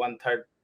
1/3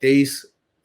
23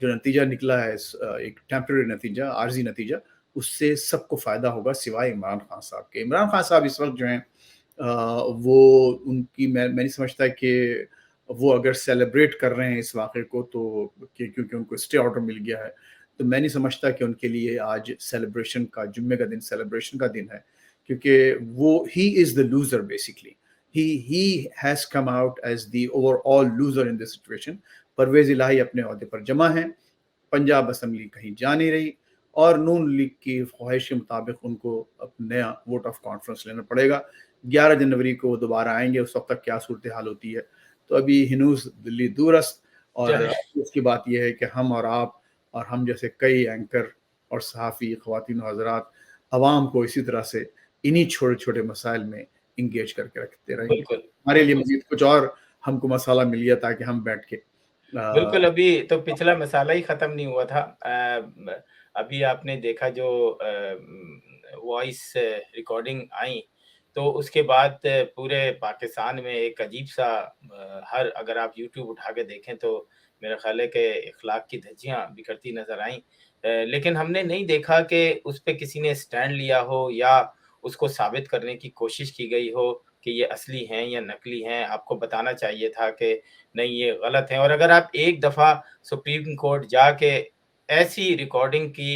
جو نتیجہ نکلا ہے ایک ٹیمپرری نتیجہ، عارضی نتیجہ، اس سے سب کو فائدہ ہوگا سوائے عمران خان صاحب کے۔ عمران خان صاحب اس وقت جو ہیں وہ ان کی میں نہیں سمجھتا کہ وہ اگر سیلیبریٹ کر رہے ہیں اس واقعے کو تو کیونکہ ان کو اسٹے آرڈر مل گیا ہے، تو میں نہیں سمجھتا کہ ان کے لیے آج سیلیبریشن کا، جمعے کا دن سیلیبریشن کا دن ہے، کیونکہ وہ ہی is the loser basically. He has come out as the overall loser in this situation. Pervaiz Elahi اپنے عہدے پر جمع ہیں، پنجاب اسمبلی کہیں جا نہیں رہی، اور نون لیگ کی خواہش کے مطابق ان کو نیا ووٹ آف کانفرنس لینا پڑے گا۔ 11 جنوری کو وہ دوبارہ آئیں گے، اس وقت تک کیا صورتحال ہوتی ہے تو ابھی ہنوز دلی دورست۔ اور اس کی بات یہ ہے کہ ہم اور آپ اور ہم جیسے کئی اینکر اور صحافی خواتین و حضرات عوام کو اسی طرح سے انہی چھوٹے چھوٹے مسائل میں انگیج کر کے رکھتے رہیں گے۔ ہمارے لیے مزید کچھ اور ہم کو مسئلہ مل گیا تاکہ ہم بیٹھ کے بالکل، ابھی تو پچھلا مسئلہ ہی ختم نہیں ہوا تھا۔ ابھی آپ نے دیکھا جو وائس ریکارڈنگ آئیں تو اس کے بعد پورے پاکستان میں ایک عجیب سا اگر آپ یوٹیوب اٹھا کے دیکھیں تو میرا خیال ہے کہ اخلاق کی دھجیاں بکھرتی نظر آئیں، لیکن ہم نے نہیں دیکھا کہ اس پہ کسی نے سٹینڈ لیا ہو یا اس کو ثابت کرنے کی کوشش کی گئی ہو کہ یہ اصلی ہیں یا نقلی ہیں۔ آپ کو بتانا چاہیے تھا کہ نہیں یہ غلط ہیں، اور اگر آپ ایک دفعہ سپریم کورٹ جا کے ایسی ریکارڈنگ کی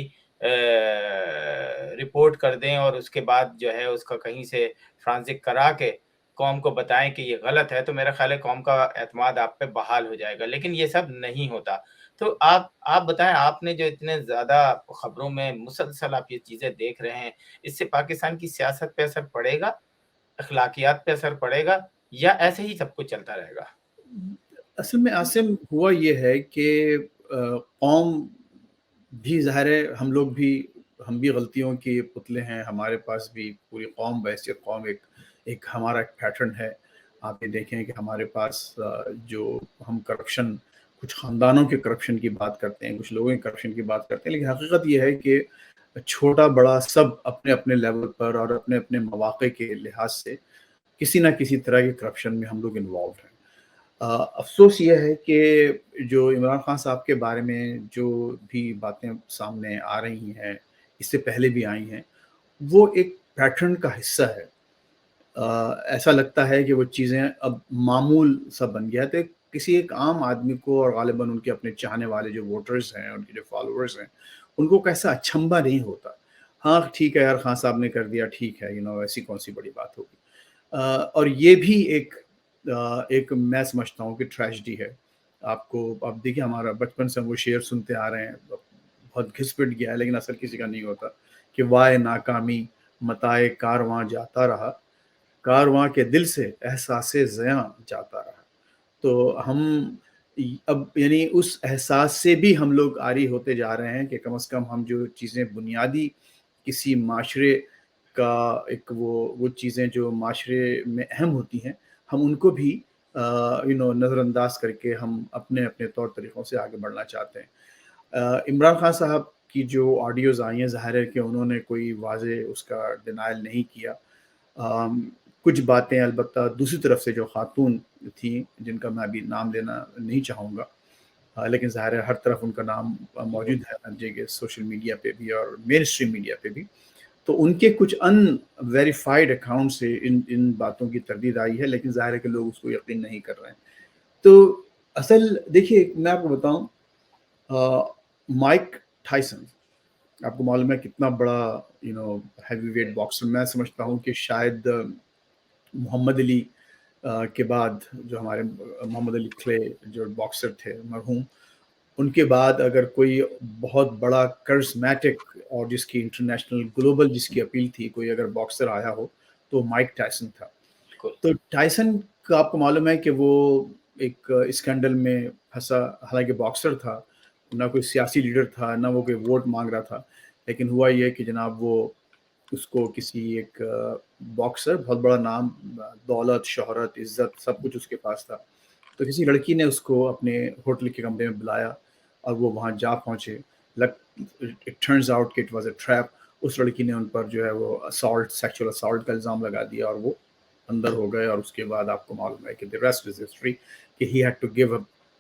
رپورٹ کر دیں اور اس کے بعد جو ہے اس کا کہیں سے فرانزک کرا کے قوم کو بتائیں کہ یہ غلط ہے، تو میرا خیال ہے قوم کا اعتماد آپ پہ بحال ہو جائے گا، لیکن یہ سب نہیں ہوتا۔ تو آپ بتائیں، آپ نے جو اتنے زیادہ خبروں میں مسلسل آپ یہ چیزیں دیکھ رہے ہیں، اس سے پاکستان کی سیاست پہ اثر پڑے گا، اخلاقیات پہ اثر پڑے گا، یا ایسے ہی سب کچھ چلتا رہے گا؟ اصل میں عاصم ہوا یہ ہے کہ قوم بھی ظاہر ہے، ہم بھی غلطیوں کے پتلے ہیں، ہمارے پاس بھی پوری قوم بحیثیت قوم ایک ہمارا ایک پیٹرن ہے۔ آپ یہ دیکھیں کہ ہمارے پاس جو ہم کرپشن، کچھ خاندانوں کے کرپشن کی بات کرتے ہیں، کچھ لوگوں کے کرپشن کی بات کرتے ہیں، لیکن حقیقت یہ ہے کہ چھوٹا بڑا سب اپنے اپنے لیول پر اور اپنے اپنے مواقع کے لحاظ سے کسی نہ کسی طرح کے کرپشن میں ہم لوگ انوالوڈ ہیں۔ افسوس یہ ہے کہ جو عمران خان صاحب کے بارے میں جو بھی باتیں سامنے آ رہی ہیں، اس سے پہلے بھی آئی ہیں، وہ ایک پیٹرن کا حصہ ہے۔ ایسا لگتا ہے کہ وہ چیزیں اب معمول سا بن گیا، تو کسی ایک عام آدمی کو، اور غالباً ان کے اپنے چاہنے والے جو ووٹرز ہیں، ان کے جو فالوورز ہیں، ان کو کیسا اچھمبا نہیں ہوتا۔ ہاں ٹھیک ہے یار، خان صاحب نے کر دیا، ٹھیک ہے، ایسی کون سی بڑی بات ہوگی۔ اور یہ بھی ایک میں سمجھتا ہوں کہ ٹریجڈی ہے۔ آپ دیکھیں، ہمارا بچپن سے ہم وہ شعر سنتے آ رہے ہیں، بہت گھس پٹ گیا ہے، لیکن اصل کسی کا نہیں ہوتا کہ وائے ناکامی متائے کارواں جاتا رہا، کارواں کے دل سے احساس زیاں جاتا رہا۔ تو ہم اب یعنی اس احساس سے بھی ہم لوگ عاری ہوتے جا رہے ہیں کہ کم از کم ہم جو چیزیں بنیادی کسی معاشرے کا ایک وہ چیزیں جو معاشرے میں اہم ہوتی ہیں، ہم ان کو بھی نظر انداز کر کے ہم اپنے اپنے طور طریقوں سے آگے بڑھنا چاہتے ہیں۔ عمران خان صاحب کی جو آڈیوز آئی ہیں، ظاہر ہے کہ انہوں نے کوئی واضح اس کا ڈینائل نہیں کیا۔ کچھ باتیں البتہ دوسری طرف سے جو خاتون تھیں، جن کا میں ابھی نام لینا نہیں چاہوں گا، لیکن ظاہر ہے ہر طرف ان کا نام موجود ہے، سوشل میڈیا پہ بھی اور مین اسٹریم میڈیا پہ بھی، تو ان کے کچھ ان ویریفائڈ اکاؤنٹ سے ان باتوں کی تردید آئی ہے، لیکن ظاہر ہے کہ لوگ اس کو یقین نہیں کر رہے ہیں۔ تو اصل دیکھیے، میں آپ کو بتاؤں، مائک ٹائسن، آپ کو معلوم ہے کتنا بڑا ہیوی ویٹ باکسر، میں سمجھتا ہوں کہ شاید محمد علی کے بعد، جو ہمارے محمد علی کلے جو باکسر تھے مرحوم، ان کے بعد اگر کوئی بہت بڑا کرزمیٹک اور جس کی انٹرنیشنل گلوبل جس کی اپیل تھی، کوئی اگر باکسر آیا ہو تو مائک ٹائسن تھا۔ تو ٹائسن کا آپ کو معلوم ہے کہ وہ ایک اسکینڈل میں پھنسا، حالانکہ باکسر تھا، نہ کوئی سیاسی لیڈر تھا، نہ وہ کوئی ووٹ مانگ رہا تھا، لیکن ہوا یہ کہ جناب وہ اس کو کسی ایک باکسر، بہت بڑا نام، دولت، شہرت، عزت، سب کچھ اس کے پاس تھا، تو کسی لڑکی نے اس کو اپنے ہوٹل کے کمرے میں بلایا اور وہ وہاں جا پہنچے۔ اٹ ٹرنز آؤٹ کہ اٹ واز اے ٹریپ۔ اس لڑکی نے ان پر جو ہے وہ سیکچوئل اسالٹ کا الزام لگا دیا اور وہ اندر ہو گئے، اور اس کے بعد آپ کو معلوم ہے کہ دی ریسٹ از ہسٹری، کہ he had to give up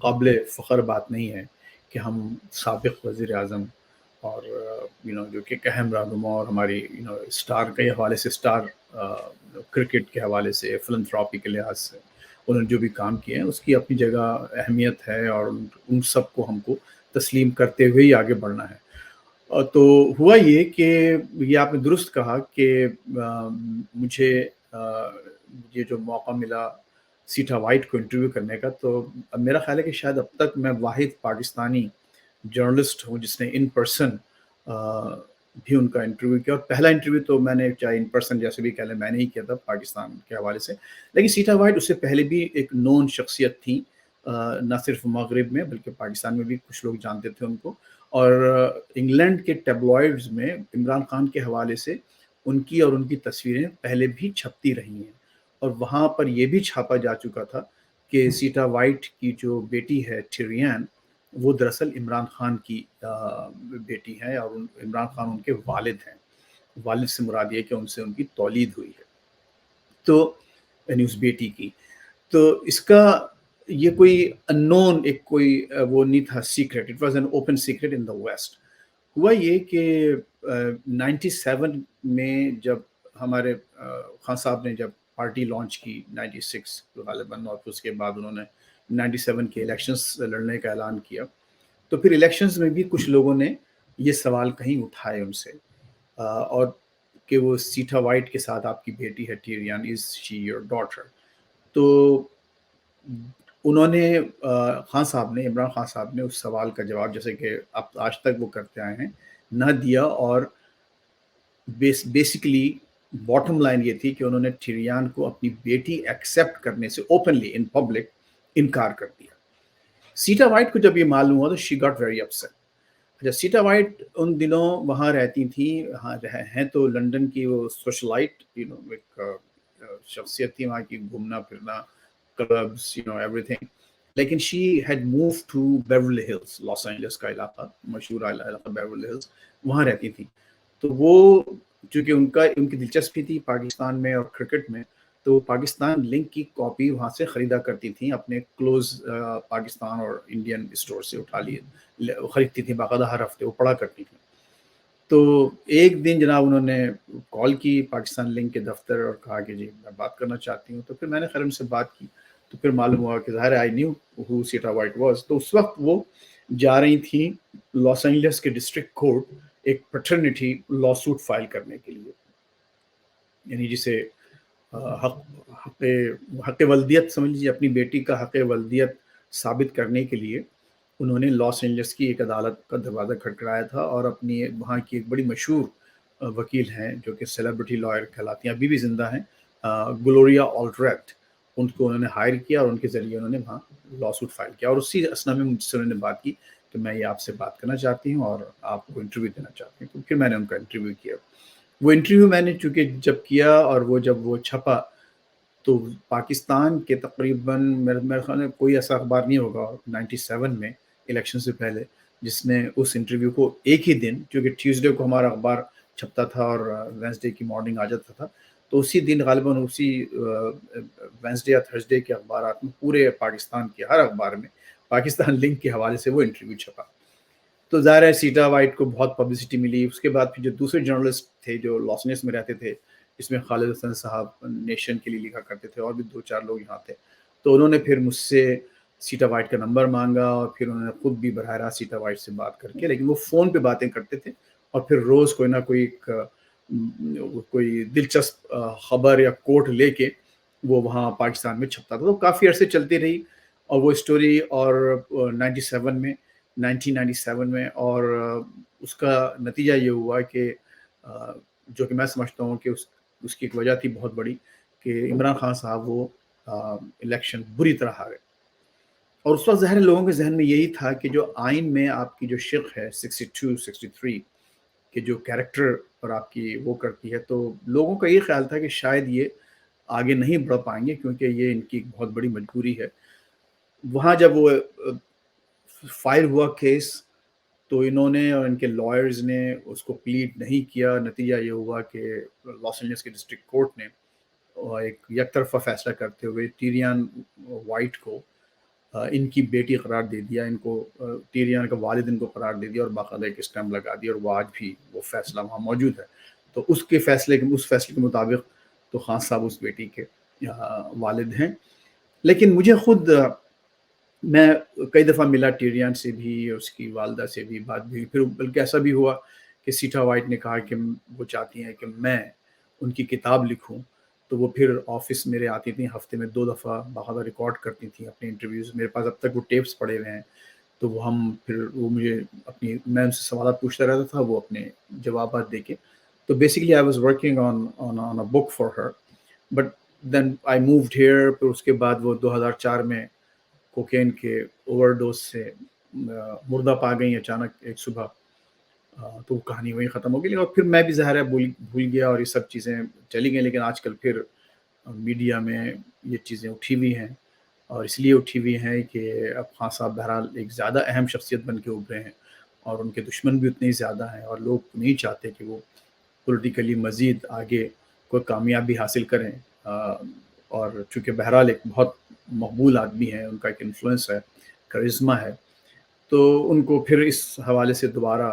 قابل فخر بات نہیں ہے کہ ہم سابق وزیر اعظم اور جو کہ ایک اہم رہنما اور ہماری اسٹار کے حوالے سے اسٹار کرکٹ کے حوالے سے فلنتھراپی کے لحاظ سے انہوں نے جو بھی کام کیے ہیں اس کی اپنی جگہ اہمیت ہے، اور ان سب کو ہم کو تسلیم کرتے ہوئے ہی آگے بڑھنا ہے۔ تو ہوا یہ کہ یہ آپ نے درست کہا کہ مجھے یہ جو موقع ملا سیٹا وائٹ کو انٹرویو کرنے کا، تو میرا خیال ہے کہ شاید اب تک میں واحد پاکستانی جرنلسٹ ہوں جس نے ان پرسن بھی ان کا انٹرویو کیا، اور پہلا انٹرویو تو میں نے چاہے ان پرسن جیسے بھی کہہ لیں میں نے ہی کیا تھا پاکستان کے حوالے سے، لیکن سیٹا وائٹ اس سے پہلے بھی ایک نون شخصیت تھی، نہ صرف مغرب میں بلکہ پاکستان میں بھی کچھ لوگ جانتے تھے ان کو، اور انگلینڈ کے ٹیبلوائڈز میں عمران خان کے حوالے سے ان کی اور ان کی تصویریں پہلے بھی چھپتی رہی ہیں، اور وہاں پر یہ بھی چھاپا جا چکا تھا کہ سیٹا وائٹ کی جو بیٹی ہے ٹیریان، وہ دراصل عمران خان کی بیٹی ہے، اور عمران خان ان کے والد ہیں۔ والد سے مراد یہ کہ ان سے ان کی تولید ہوئی ہے، تو یعنی اس بیٹی کی۔ تو اس کا یہ کوئی انون ایک کوئی وہ نہیں تھا secret, it was an open secret in the west. ہوا یہ کہ 97 میں جب ہمارے خان صاحب نے جب پارٹی لانچ کی 96 غالباً، اور پھر اس کے بعد انہوں نے 97 کے الیکشنز لڑنے کا اعلان کیا، تو پھر الیکشنز میں بھی کچھ لوگوں نے یہ سوال کہیں اٹھائے ان سے، اور کہ وہ سیٹا وائٹ کے ساتھ آپ کی بیٹی ہے ٹیریان، از شی یور ڈاٹر؟ تو انہوں نے خان صاحب نے، عمران خان صاحب نے اس سوال کا جواب، جیسے کہ اب آج تک وہ کرتے آئے ہیں، نہ دیا، اور بیسیکلی باٹم لائن یہ تھی کہ انہوں نے ٹیریان کو اپنی بیٹی ایکسیپٹ کرنے سے اوپنلی ان پبلک انکار کر دیا۔ سیٹا وائٹ کو جب یہ معلوم ہوا تو شی گاٹ ویری اپسیٹ۔ اچھا، سیٹا وائٹ ان دنوں وہاں رہتی تھیں، ہاں ہیں تو لنڈن کی وہ سوشلائٹ ایک شخصیت تھی وہاں کی، گھومنا پھرنا، کلبس، ایوری تھنگ، لیکن she had move to Beverly Hills, Los Angeles کا علاقہ، مشہور علاقہ بیورلی ہلز، وہاں رہتی تھیں۔ تو وہ چونکہ ان کی دلچسپی تھی پاکستان میں اور کرکٹ میں، تو پاکستان لنک کی کاپی وہاں سے خریدا کرتی تھیں، اپنے کلوز پاکستان اور انڈین اسٹور سے اٹھا لیے خریدتی تھیں، باقاعدہ ہر ہفتے وہ پڑھا کرتی تھیں۔ تو ایک دن جناب انہوں نے کال کی پاکستان لنک کے دفتر اور کہا کہ جی میں بات کرنا چاہتی ہوں، تو پھر میں نے خیر ان سے بات کی، تو پھر معلوم ہوا کہ ظاہر I knew who سیٹا white was. تو اس وقت وہ جا رہی تھیں لاس اینجلس کے ڈسٹرکٹ کورٹ ایک پیٹرنٹی لا سوٹ فائل کرنے کے لیے، یعنی جسے حق ولدیت سمجھ لیجیے، اپنی بیٹی کا حق ولدیت ثابت کرنے کے لیے انہوں نے لاس اینجلس کی ایک عدالت کا دروازہ کھٹکھٹایا تھا، اور اپنی وہاں کی ایک بڑی مشہور وکیل ہیں جو کہ سیلیبریٹی لائر کہلاتی ہیں، ابھی بھی زندہ ہیں، گلوریا آلٹریٹ، ان کو انہوں نے ہائر کیا، اور ان کے ذریعے انہوں نے وہاں لا سوٹ فائل کیا، اور اسی اسنا میں مجھ سے انہوں نے بات کی کہ میں یہ آپ سے بات کرنا چاہتی ہوں اور آپ کو انٹرویو دینا چاہتی ہوں۔ تو پھر میں نے ان کا انٹرویو کیا۔ وہ انٹرویو میں نے چونکہ جب کیا اور وہ جب وہ چھپا، تو پاکستان کے تقریباً میرے خیال میں کوئی ایسا اخبار نہیں ہوگا 97 میں الیکشن سے پہلے جس نے اس انٹرویو کو ایک ہی دن، کیونکہ ٹیوزڈے کو ہمارا اخبار چھپتا تھا اور وینسڈے کی مارننگ آ جاتا تھا، تو اسی دن غالباً اسی وینسڈے یا تھرسڈے کے اخبارات میں پورے پاکستان کے ہر اخبار میں پاکستان لنک کے حوالے سے وہ انٹرویو چھپا۔ تو ظاہر ہے سیٹا وائٹ کو بہت پبلسٹی ملی۔ اس کے بعد پھر جو دوسرے جرنلسٹ تھے جو لاس اینجلس میں رہتے تھے، اس میں خالد حسن صاحب نیشن کے لیے لکھا کرتے تھے، اور بھی 2-4 لوگ یہاں تھے، تو انہوں نے پھر مجھ سے سیٹا وائٹ کا نمبر مانگا، اور پھر انہوں نے خود بھی براہ راست سیٹا وائٹ سے بات کر کے، لیکن وہ فون پہ باتیں کرتے تھے، اور پھر روز کوئی نہ کوئی دلچسپ خبر یا کوٹ لے کے وہ وہاں پاکستان میں چھپتا تھا۔ تو کافی عرصے چلتی رہی اور وہ اسٹوری، اور 1997 میں، اور اس کا نتیجہ یہ ہوا کہ جو کہ میں سمجھتا ہوں کہ اس کی ایک وجہ تھی بہت بڑی، کہ عمران خان صاحب وہ الیکشن بری طرح ہارے، اور اس وقت ظاہر لوگوں کے ذہن میں یہی تھا کہ جو آئین میں آپ کی جو شق ہے 62-63 کہ جو کیریکٹر پر آپ کی وہ کرتی ہے، تو لوگوں کا یہ خیال تھا کہ شاید یہ آگے نہیں بڑھ پائیں گے کیونکہ یہ ان کی ایک بہت بڑی مجبوری ہے۔ وہاں جب وہ فائل ہوا کیس، تو انہوں نے اور ان کے لائرز نے اس کو پلیڈ نہیں کیا۔ نتیجہ یہ ہوا کہ لاس اینجلس کے ڈسٹرکٹ کورٹ نے ایک یک طرفہ فیصلہ کرتے ہوئے ٹیریان وائٹ کو ان کی بیٹی قرار دے دیا، ان کو ٹیریان کا والد ان کو قرار دے دیا اور باقاعدہ ایک اسٹیمپ لگا دیا، اور وہ آج بھی وہ فیصلہ وہاں موجود ہے۔ تو اس فیصلے کے مطابق تو خان صاحب اس بیٹی کے والد ہیں۔ لیکن مجھے خود میں کئی دفعہ ملا ٹیریان سے بھی، اس کی والدہ سے بھی بات بھی، پھر بلکہ ایسا بھی ہوا کہ سیٹا وائٹ نے کہا کہ وہ چاہتی ہیں کہ میں ان کی کتاب لکھوں، تو وہ پھر آفس میرے آتی تھیں، ہفتے میں 2 دفعہ باقاعدہ ریکارڈ کرتی تھیں اپنے انٹرویوز۔ میرے پاس اب تک وہ ٹیپس پڑے ہوئے ہیں، تو وہ مجھے میں ان سے سوالات پوچھتا رہتا تھا، وہ اپنے جوابات دے کے۔ تو basically I was working on a book for her, but then I moved here. پھر اس کے بعد وہ 2004 میں کوکین کے اوور ڈوز سے مردہ پا گئیں اچانک ایک صبح، تو وہ کہانی وہیں ختم ہو گئی۔ اور پھر میں بھی ظاہر ہے بھول گیا اور یہ سب چیزیں چلی گئیں، لیکن آج کل پھر میڈیا میں یہ چیزیں اٹھی ہوئی ہیں، اور اس لیے اٹھی ہوئی ہیں کہ اب خان صاحب بہرحال ایک زیادہ اہم شخصیت بن کے ابھرے ہیں، اور ان کے دشمن بھی اتنے ہی زیادہ ہیں، اور لوگ نہیں چاہتے کہ وہ پولیٹیکلی مزید آگے کوئی کامیابی حاصل کریں۔ اور چونکہ بہرحال ایک بہت مقبول آدمی ہے، ان کا ایک انفلوئنس ہے، کرزما ہے، تو ان کو پھر اس حوالے سے دوبارہ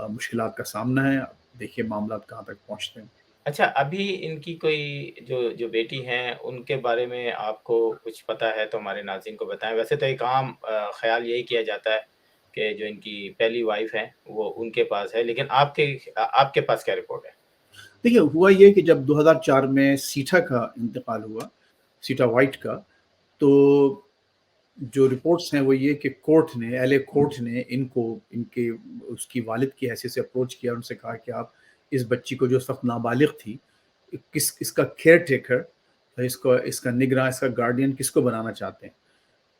مشکلات کا سامنا ہے۔ دیکھیے معاملات کہاں تک پہنچتے ہیں۔ اچھا، ابھی ان کی کوئی جو بیٹی ہیں ان کے بارے میں آپ کو کچھ پتہ ہے تو ہمارے ناظرین کو بتائیں۔ ویسے تو ایک عام خیال یہی کیا جاتا ہے کہ جو ان کی پہلی وائف ہے وہ ان کے پاس ہے، لیکن آپ کے پاس کیا رپورٹ ہے؟ دیکھیے ہوا یہ کہ جب 2004 میں سیٹا کا انتقال ہوا، سیٹا وائٹ کا، تو جو رپورٹس ہیں وہ یہ کہ کورٹ نے، ایل اے کورٹ نے ان کے اس کی والد کی حیثیت سے اپروچ کیا، ان سے کہا کہ آپ اس بچی کو جو اس وقت نابالغ تھی، اس کا کیئر ٹیکر، اس کا نگراں، اس کا گارڈین کس کو بنانا چاہتے ہیں۔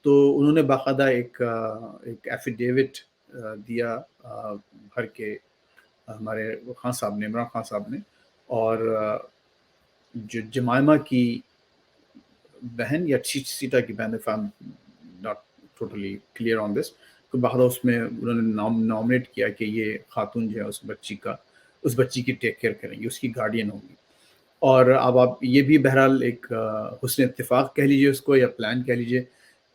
تو انہوں نے باقاعدہ ایک ایفیڈیوٹ دیا گھر کے ہمارے خان صاحب نے، عمران خان صاحب نے، اور جو جمائمہ کی بہن یا سیتا کی بہن، if I'm not totally clear on this، تو باقاعدہ اس میں انہوں نے نامنیٹ کیا کہ یہ خاتون جو ہے اس بچی کی ٹیک کیئر کریں گی، اس کی گارڈین ہوگی۔ اور اب آپ یہ بھی بہرحال ایک حسن اتفاق کہہ لیجئے اس کو، یا پلان کہہ لیجئے،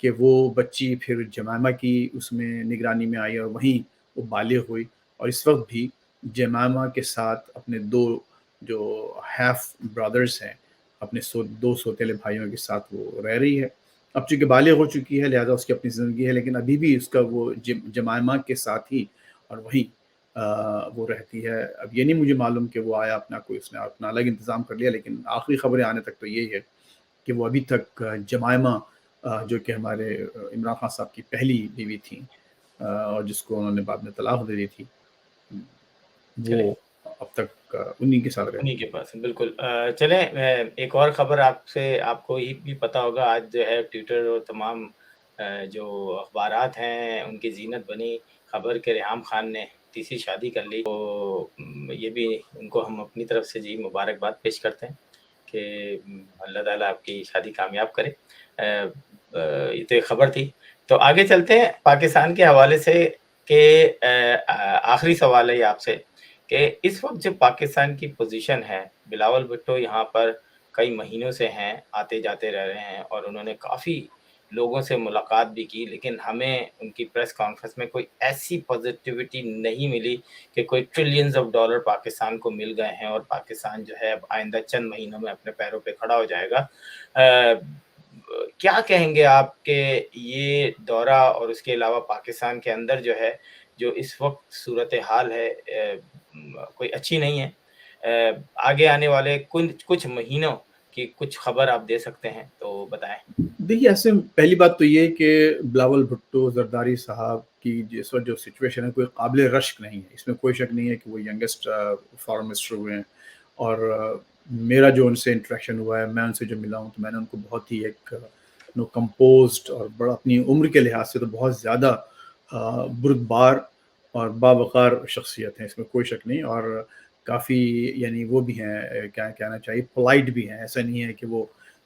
کہ وہ بچی پھر جمائمہ کی اس میں نگرانی میں آئی، اور وہیں وہ بالغ ہوئی، اور اس وقت بھی جمائمہ کے ساتھ اپنے 2 جو ہیف برادرز ہیں، اپنے 2 سوتیلے بھائیوں کے ساتھ وہ رہ رہی ہے۔ اب چونکہ بالغ ہو چکی ہے لہذا اس کی اپنی زندگی ہے، لیکن ابھی بھی اس کا وہ جمائمہ کے ساتھ ہی اور وہیں وہ رہتی ہے۔ اب یہ نہیں مجھے معلوم کہ وہ آیا اس نے اپنا الگ انتظام کر لیا، لیکن آخری خبریں آنے تک تو یہی ہے کہ وہ ابھی تک جمائمہ جو کہ ہمارے عمران خان صاحب کی پہلی بیوی تھیں، اور جس کو انہوں نے بعد میں طلاق دے دی تھی، چلیں، وہ اب تک انہی کے ساتھ انہی رہتی کے ہے۔ پاس بالکل۔ چلیں، ایک اور خبر آپ کو یہ بھی پتہ ہوگا، آج جو ہے ٹویٹر اور تمام جو اخبارات ہیں ان کی زینت بنی خبر کہ ریحام خان نے تیسری شادی کر لی۔ تو یہ بھی ان کو ہم اپنی طرف سے مبارکباد پیش کرتے ہیں کہ اللہ تعالیٰ آپ کی شادی کامیاب کرے۔ یہ تو ایک خبر تھی۔ تو آگے چلتے ہیں پاکستان کے حوالے سے، کہ آخری سوال ہے آپ سے کہ اس وقت جو پاکستان کی پوزیشن ہے، بلاول بھٹو یہاں پر کئی مہینوں سے ہیں، آتے جاتے رہ رہے ہیں، اور انہوں نے کافی لوگوں سے ملاقات بھی کی، لیکن ہمیں ان کی پریس کانفرنس میں کوئی ایسی پازیٹیوٹی نہیں ملی کہ کوئی ٹریلینز آف ڈالر پاکستان کو مل گئے ہیں اور پاکستان جو ہے اب آئندہ چند مہینوں میں اپنے پیروں پہ کھڑا ہو جائے گا۔ کیا کہیں گے آپ کہ یہ دورہ اور اس کے علاوہ پاکستان کے اندر جو ہے، جو اس وقت صورتحال ہے، کوئی اچھی نہیں ہے؟ آگے آنے والے کچھ مہینوں کی کچھ خبر آپ دے سکتے ہیں تو بتائیں۔ دیکھیے ایسے پہلی بات تو یہ کہ بلاول بھٹو زرداری صاحب کی جس وقت جو سچویشن ہے کوئی قابل رشک نہیں ہے، اس میں کوئی شک نہیں ہے کہ وہ ینگسٹ فارن منسٹر ہوئے ہیں، اور میرا جو ان سے انٹریکشن ہوا ہے، میں ان سے جو ملا ہوں، تو میں نے ان کو بہت ہی ایک کمپوزڈ اور بڑا اپنی عمر کے لحاظ سے تو بہت زیادہ بردبار اور باوقار شخصیت ہیں، اس میں کوئی شک نہیں، اور کافی یعنی وہ بھی ہیں، کیا کہنا چاہیے، پولائٹ بھی ہیں۔ ایسا نہیں ہے کہ وہ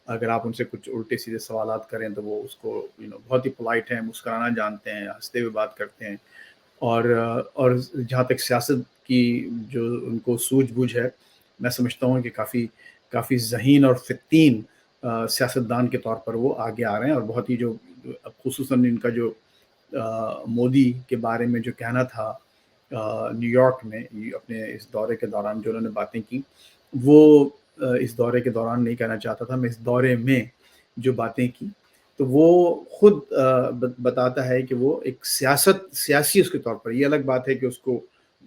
اگر آپ ان سے کچھ الٹے سیدھے سوالات کریں تو وہ اس کو بہت ہی پولائٹ ہیں، مسکرانا جانتے ہیں، ہنستے ہوئے بات کرتے ہیں، اور جہاں تک سیاست کی جو ان کو سوجھ بوجھ ہے، میں سمجھتا ہوں کہ کافی ذہین اور فتین سیاستدان کے طور پر وہ آگے آ رہے ہیں، اور بہت ہی جو خصوصاً ان کا جو مودی کے بارے میں جو کہنا تھا نیو یارک میں اپنے اس دورے کے دوران جو انہوں نے باتیں کی، وہ اس دورے کے دوران نہیں کہنا چاہتا تھا، میں اس دورے میں جو باتیں کی، تو وہ خود بتاتا ہے کہ وہ ایک سیاسی اس کے طور پر، یہ الگ بات ہے کہ اس کو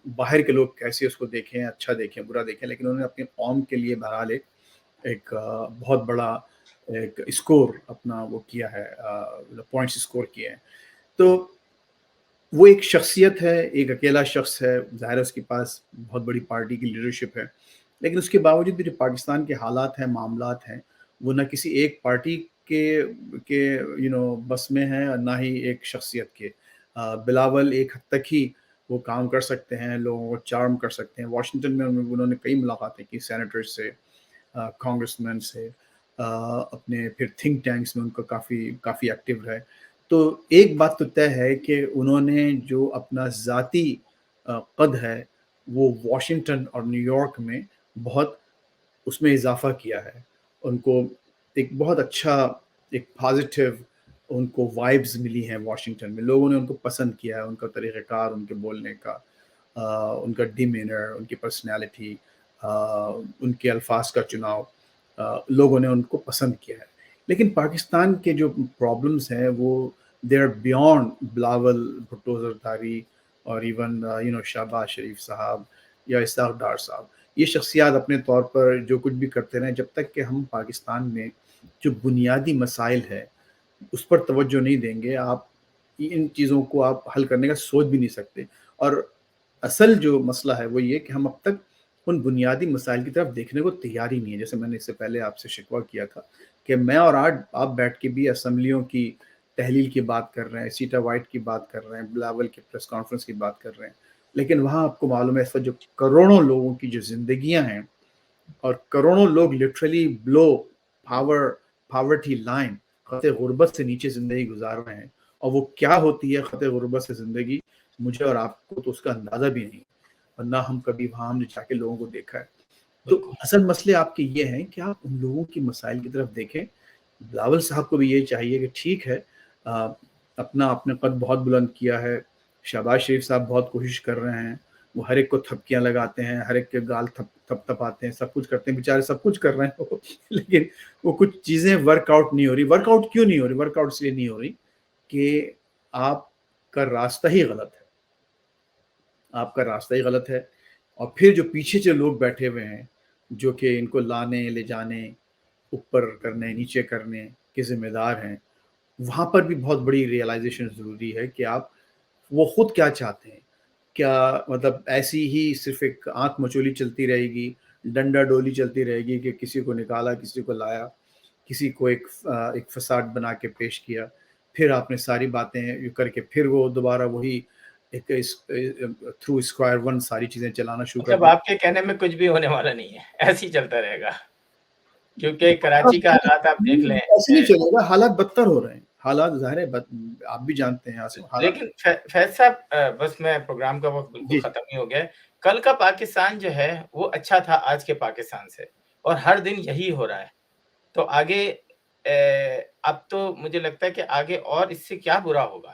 باہر کے لوگ کیسے اس کو دیکھیں، اچھا دیکھیں برا دیکھیں، لیکن انہوں نے اپنی قوم کے لیے بہرحال ایک بہت بڑا ایک اسکور اپنا وہ کیا ہے، پوائنٹس اسکور کیے ہیں. تو وہ ایک شخصیت ہے، ایک اکیلا شخص ہے، ظاہر ہے اس کے پاس بہت بڑی پارٹی کی لیڈرشپ ہے، لیکن اس کے باوجود بھی جو پاکستان کے حالات ہیں، معاملات ہیں، وہ نہ کسی ایک پارٹی کے بس میں ہیں اور نہ ہی ایک شخصیت کے. بلاول ایک حد تک ہی وہ کام کر سکتے ہیں، لوگوں کو چارم کر سکتے ہیں. واشنگٹن میں انہوں نے کئی ملاقاتیں کی سینیٹر سے، کانگریس مین سے، اپنے پھر تھنک ٹینکس میں ان کا کافی ایکٹیو رہے. تو ایک بات تو طے ہے کہ انہوں نے جو اپنا ذاتی قد ہے وہ واشنگٹن اور نیو یارک میں بہت اس میں اضافہ کیا ہے. ان کو ایک بہت اچھا ایک پازیٹیو ان کو وائبز ملی ہیں واشنگٹن میں، لوگوں نے ان کو پسند کیا ہے، ان کا طریقہ کار، ان کے بولنے کا، ان کا ڈیمینر، ان کی پرسنالٹی، ان کے الفاظ کا چناؤ، لوگوں نے ان کو پسند کیا ہے. لیکن پاکستان کے جو پرابلمس ہیں وہ they are beyond Bilawal Bhutto Zardari اور ایون شہباز شریف صاحب یا اسحاق ڈار صاحب. یہ شخصیات اپنے طور پر جو کچھ بھی کرتے رہیں، جب تک کہ ہم پاکستان میں جو بنیادی مسائل ہے اس پر توجہ نہیں دیں گے، آپ ان چیزوں کو آپ حل کرنے کا سوچ بھی نہیں سکتے. اور اصل جو مسئلہ ہے وہ یہ کہ ہم اب تک ان بنیادی مسائل کی طرف دیکھنے کو تیار ہی نہیں ہے. جیسے میں نے اس سے پہلے آپ سے شکوہ کیا تھا کہ میں اور آپ بیٹھ کے بھی اسمبلیوں کی تحلیل کی بات کر رہے ہیں، سیٹا وائٹ کی بات کر رہے ہیں، بلاول کی پریس کانفرنس کی بات کر رہے ہیں، لیکن وہاں آپ کو معلوم ہے اس وقت جو کروڑوں لوگوں کی جو زندگیاں ہیں اور کروڑوں لوگ لٹرلی بلو پاورٹی لائن، خط غربت سے نیچے زندگی گزار رہے ہیں. اور وہ کیا ہوتی ہے خط غربت سے زندگی، مجھے اور آپ کو تو اس کا اندازہ بھی نہیں، اور نہ ہم کبھی وہاں ہم نے جا کے لوگوں کو دیکھا ہے. تو بالکل اصل مسئلے آپ کے یہ ہیں کہ آپ ان لوگوں کی مسائل کی طرف دیکھیں. بلاول صاحب کو بھی یہ چاہیے کہ ٹھیک ہے، اپنے قد بہت بلند کیا ہے، شہباز شریف صاحب بہت کوشش کر رہے ہیں، وہ ہر ایک کو تھپکیاں لگاتے ہیں، ہر ایک کے گال تھپ آتے ہیں، سب کچھ کرتے ہیں، بیچارے سب کچھ کر رہے ہیں وہ لیکن وہ کچھ چیزیں ورک آؤٹ نہیں ہو رہی. ورک آؤٹ کیوں نہیں ہو رہی؟ ورک آؤٹ اس لیے نہیں ہو رہی کہ آپ کا راستہ ہی غلط ہے، آپ کا راستہ ہی غلط ہے. اور پھر جو پیچھے جو لوگ بیٹھے ہوئے ہیں جو کہ ان کو لانے لے جانے، اوپر کرنے نیچے کرنے کے ذمہ دار ہیں، وہاں پر بھی بہت بڑی ریئلائزیشن ضروری ہے کہ آپ وہ خود کیا چاہتے ہیں. کیا مطلب ایسی ہی صرف ایک آنکھ مچولی چلتی رہے گی، ڈنڈا ڈولی چلتی رہے گی کہ کسی کو نکالا، کسی کو لایا، کسی کو ایک فساد بنا کے پیش کیا، پھر آپ نے ساری باتیں کر کے پھر وہ دوبارہ وہی ایک تھرو اسکوائر ون ساری چیزیں چلانا شروع کر مطلب دیں؟ آپ کے کہنے میں کچھ بھی ہونے والا نہیں ہے، ایسے ہی چلتا رہے گا. کیونکہ کراچی کا حالات آپ دیکھ لیں. ایسے نہیں چلے گا، حالات بدتر ہو رہے ہیں، حالات ظاہر ہے آپ بھی جانتے ہیں آصف، حالات. لیکن فیض صاحب، بس میں پروگرام کا وقت بالکل جی ختم ہی ہو گیا ہے. کل کا پاکستان جو ہے وہ اچھا تھا آج کے پاکستان سے، اور ہر دن یہی ہو رہا ہے. تو آگے اب تو مجھے لگتا ہے کہ آگے اور اس سے کیا برا ہوگا.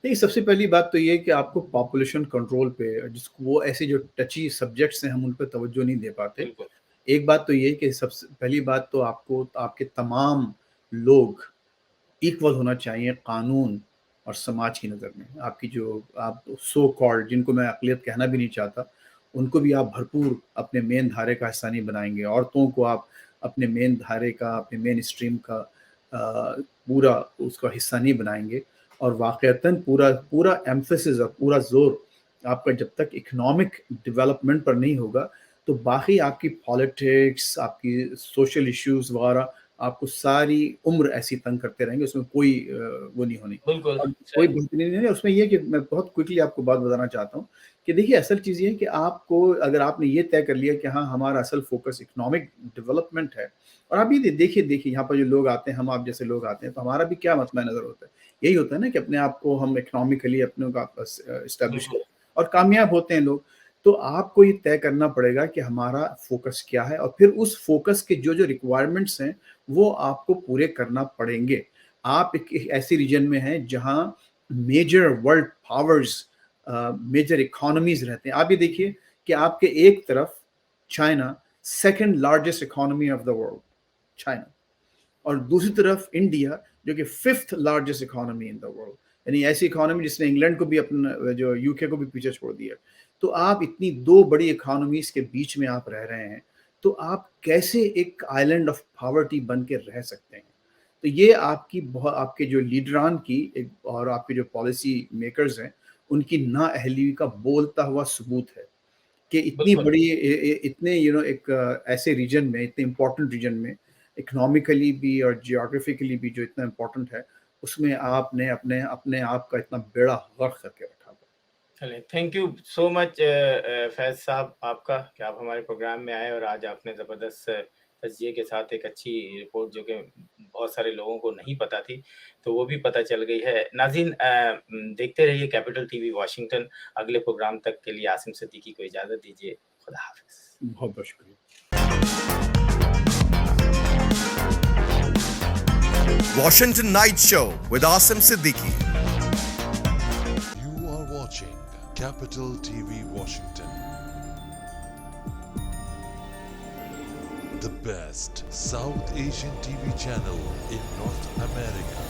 نہیں، سب سے پہلی بات تو یہ کہ آپ کو پاپولیشن کنٹرول پہ جس کو وہ ایسے جو ٹچی سبجیکٹس ہیں ہم ان پہ توجہ نہیں دے پاتے. بالکل ایک بات تو یہ کہ سب سے پہلی بات تو آپ کے تمام لوگ ایکول ہونا چاہیے قانون اور سماج کی نظر میں. آپ کی جو آپ سو کالڈ، جن کو میں اقلیت کہنا بھی نہیں چاہتا، ان کو بھی آپ بھرپور اپنے مین دھارے کا حصہ نہیں بنائیں گے. عورتوں کو آپ اپنے مین دھارے کا، اپنے مین اسٹریم کا پورا اس کا حصہ نہیں بنائیں گے. اور واقعتاً پورا ایمفیسس اور پورا زور آپ کا جب تک اکنامک ڈیولپمنٹ پر نہیں ہوگا تو باقی آپ کی پالیٹکس، آپ کی سوشل ایشوز وغیرہ آپ کو ساری عمر ایسی تنگ کرتے رہیں گے، اس میں کوئی وہ نہیں ہونی بالکل اور کوئی صحیح. بہتری نہیں ہے. اس میں یہ کہ میں بہت کوئکلی آپ کو بات بتانا چاہتا ہوں کہ دیکھیے اصل چیز یہ ہے کہ آپ کو اگر آپ نے یہ طے کر لیا کہ ہاں ہمارا اصل فوکس اکنامک ڈیولپمنٹ ہے، اور آپ یہ دیکھیے یہاں پر جو لوگ آتے ہیں، ہم آپ جیسے لوگ آتے ہیں، تو ہمارا بھی کیا مطمع نظر ہوتا ہے، یہی ہوتا ہے نا کہ اپنے آپ کو ہم اکنامکلی اپنے کو اسٹیبلش بالکل کریں اور کامیاب ہوتے ہیں لوگ. تو آپ کو یہ طے کرنا پڑے گا کہ ہمارا فوکس کیا ہے، اور پھر اس فوکس کے جو ریکوائرمنٹس ہیں وہ آپ کو پورے کرنا پڑیں گے. آپ ایک ایسی ریجن میں ہیں جہاں major world powers, major economies رہتے ہیں. آپ یہ دیکھیے کہ آپ کے ایک طرف China second largest economy of the world, China, اور دوسری طرف انڈیا جو کہ fifth largest economy in the world, یعنی ایسی اکانومی جس نے انگلینڈ کو بھی اپنا جو یو کے کو بھی پیچھے چھوڑ دیا. تو آپ اتنی دو بڑی اکانومیز کے بیچ میں آپ رہ رہے ہیں، تو آپ کیسے ایک آئلینڈ آف پاورٹی بن کے رہ سکتے ہیں؟ تو یہ آپ کی آپ کے جو لیڈران کی اور آپ کے جو پالیسی میکرز ہیں ان کی نااہلی کا بولتا ہوا ثبوت ہے کہ اتنی بالکل، بڑی اتنے ایک ایسے ریجن میں، اتنے امپورٹنٹ ریجن میں، اکنامکلی بھی اور جیوگرافیکلی بھی جو اتنا امپورٹنٹ ہے، اس میں آپ نے اپنے آپ کا اتنا بیڑا غرق کر کے رکھا ہوا. چلیں تھینک یو سو مچ فیض صاحب آپ کا کہ آپ ہمارے پروگرام میں آئے اور آج آپ نے زبردست تجزیے کے ساتھ ایک اچھی رپورٹ جو کہ بہت سارے لوگوں کو نہیں پتہ تھی تو وہ بھی پتہ چل گئی ہے. ناظرین دیکھتے رہیے کیپٹل ٹی وی واشنگٹن. اگلے پروگرام تک کے لیے عاصم صدیقی کو اجازت دیجیے. خدا حافظ. بہت بہت شکریہ. Washington Night Show with Asim Siddiqui. You are watching Capital TV Washington. The best South Asian TV channel in North America.